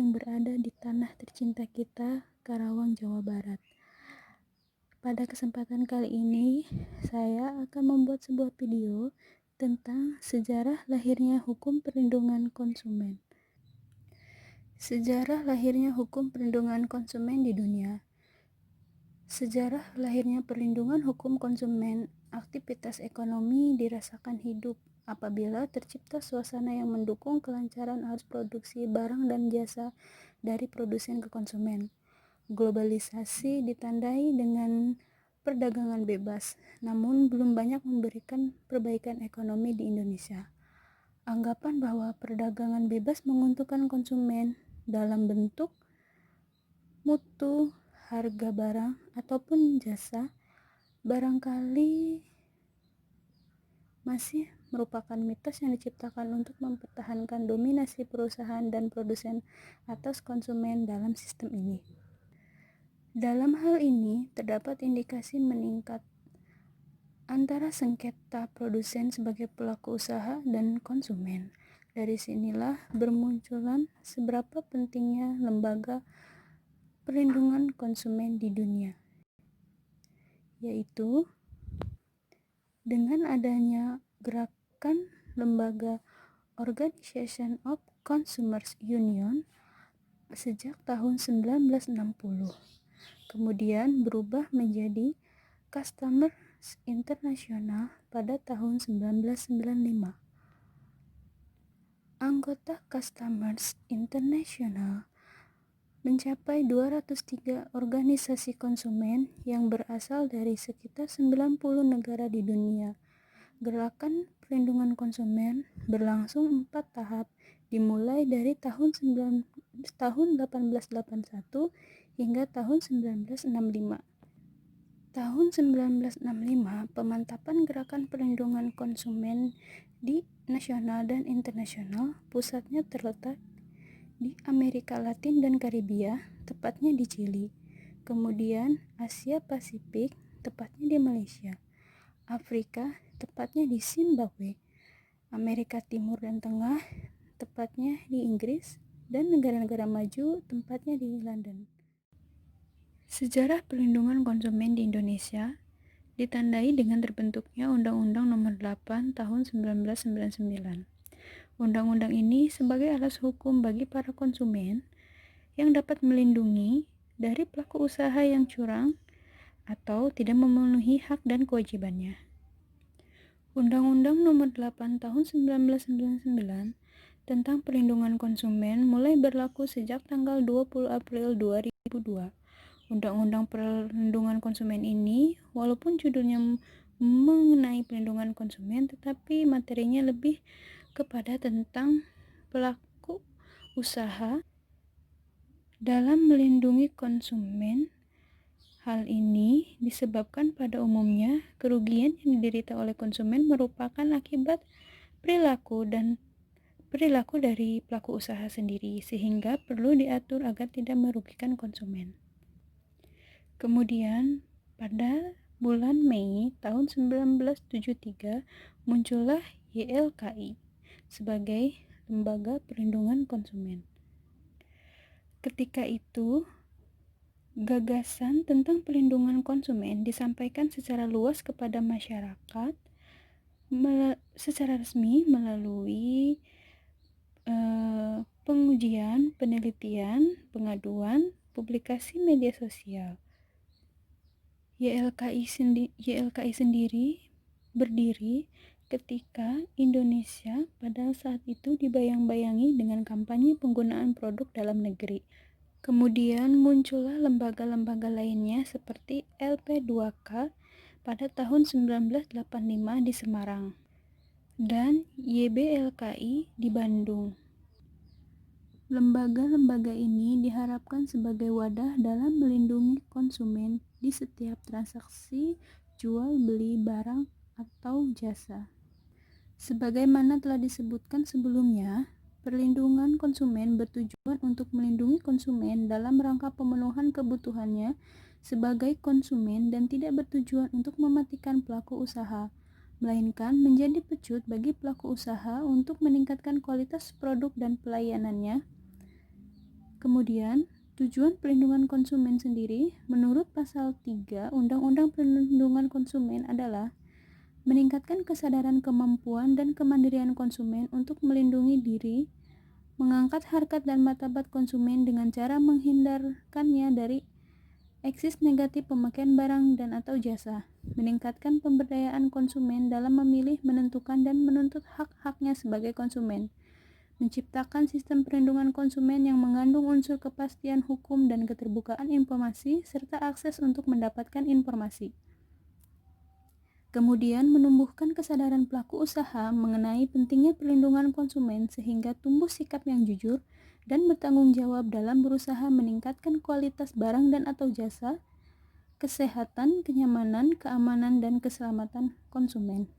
yang berada di tanah tercinta kita, Karawang, Jawa Barat. Pada kesempatan kali ini, saya akan membuat sebuah video tentang sejarah lahirnya hukum perlindungan konsumen. Sejarah lahirnya hukum perlindungan konsumen di dunia. Sejarah lahirnya perlindungan hukum konsumen, aktivitas ekonomi dirasakan hidup apabila tercipta suasana yang mendukung kelancaran arus produksi barang dan jasa dari produsen ke konsumen. Globalisasi ditandai dengan perdagangan bebas, namun belum banyak memberikan perbaikan ekonomi di Indonesia. Anggapan bahwa perdagangan bebas menguntungkan konsumen dalam bentuk mutu, harga barang, ataupun jasa barangkali masih merupakan mitos yang diciptakan untuk mempertahankan dominasi perusahaan dan produsen atas konsumen dalam sistem ini. Dalam hal ini, terdapat indikasi meningkat antara sengketa produsen sebagai pelaku usaha dan konsumen. Dari sinilah bermunculan seberapa pentingnya lembaga perlindungan konsumen di dunia, yaitu dengan adanya gerakan lembaga Organization of Consumers Union sejak tahun 1960, kemudian berubah menjadi Customers International pada tahun 1995. Anggota Customers International mencapai 203 organisasi konsumen yang berasal dari sekitar 90 negara di dunia. Gerakan perlindungan konsumen berlangsung 4 tahap, dimulai dari tahun 1881 hingga tahun 1965. Tahun 1965, pemantapan gerakan perlindungan konsumen di nasional dan internasional, pusatnya terletak di Amerika Latin dan Karibia, tepatnya di Chili. Kemudian Asia Pasifik, tepatnya di Malaysia. Afrika, tepatnya di Zimbabwe. Amerika Timur dan Tengah, tepatnya di Inggris, dan negara-negara maju, tempatnya di London. Sejarah perlindungan konsumen di Indonesia ditandai dengan terbentuknya Undang-Undang Nomor 8 Tahun 1999. Undang-undang ini sebagai alas hukum bagi para konsumen yang dapat melindungi dari pelaku usaha yang curang atau tidak memenuhi hak dan kewajibannya. Undang-Undang Nomor 8 Tahun 1999 tentang perlindungan konsumen mulai berlaku sejak tanggal 20 April 2002. Undang-Undang perlindungan konsumen ini, walaupun judulnya mengenai perlindungan konsumen, tetapi materinya lebih kepada tentang pelaku usaha dalam melindungi konsumen. Hal ini disebabkan pada umumnya kerugian yang diderita oleh konsumen merupakan akibat perilaku dari pelaku usaha sendiri, sehingga perlu diatur agar tidak merugikan konsumen. Kemudian pada bulan Mei tahun 1973 muncullah YLKI sebagai lembaga perlindungan konsumen. Ketika itu, gagasan tentang perlindungan konsumen disampaikan secara luas kepada masyarakat secara resmi melalui pengujian, penelitian, pengaduan, publikasi media sosial. YLKI sendiri berdiri ketika Indonesia pada saat itu dibayang-bayangi dengan kampanye penggunaan produk dalam negeri. Kemudian muncullah lembaga-lembaga lainnya seperti LP2K pada tahun 1985 di Semarang dan YBLKI di Bandung. Lembaga-lembaga ini diharapkan sebagai wadah dalam melindungi konsumen di setiap transaksi jual beli barang atau jasa. Sebagaimana telah disebutkan sebelumnya, perlindungan konsumen bertujuan untuk melindungi konsumen dalam rangka pemenuhan kebutuhannya sebagai konsumen dan tidak bertujuan untuk mematikan pelaku usaha, melainkan menjadi pecut bagi pelaku usaha untuk meningkatkan kualitas produk dan pelayanannya Kemudian, tujuan perlindungan konsumen sendiri menurut pasal 3 Undang-Undang Perlindungan Konsumen adalah meningkatkan kesadaran kemampuan dan kemandirian konsumen untuk melindungi diri, mengangkat harkat dan martabat konsumen dengan cara menghindarkannya dari eksis negatif pemakaian barang dan atau jasa, meningkatkan pemberdayaan konsumen dalam memilih, menentukan, dan menuntut hak-haknya sebagai konsumen, menciptakan sistem perlindungan konsumen yang mengandung unsur kepastian hukum dan keterbukaan informasi, serta akses untuk mendapatkan informasi. Kemudian menumbuhkan kesadaran pelaku usaha mengenai pentingnya perlindungan konsumen sehingga tumbuh sikap yang jujur dan bertanggung jawab dalam berusaha meningkatkan kualitas barang dan atau jasa, kesehatan, kenyamanan, keamanan, dan keselamatan konsumen.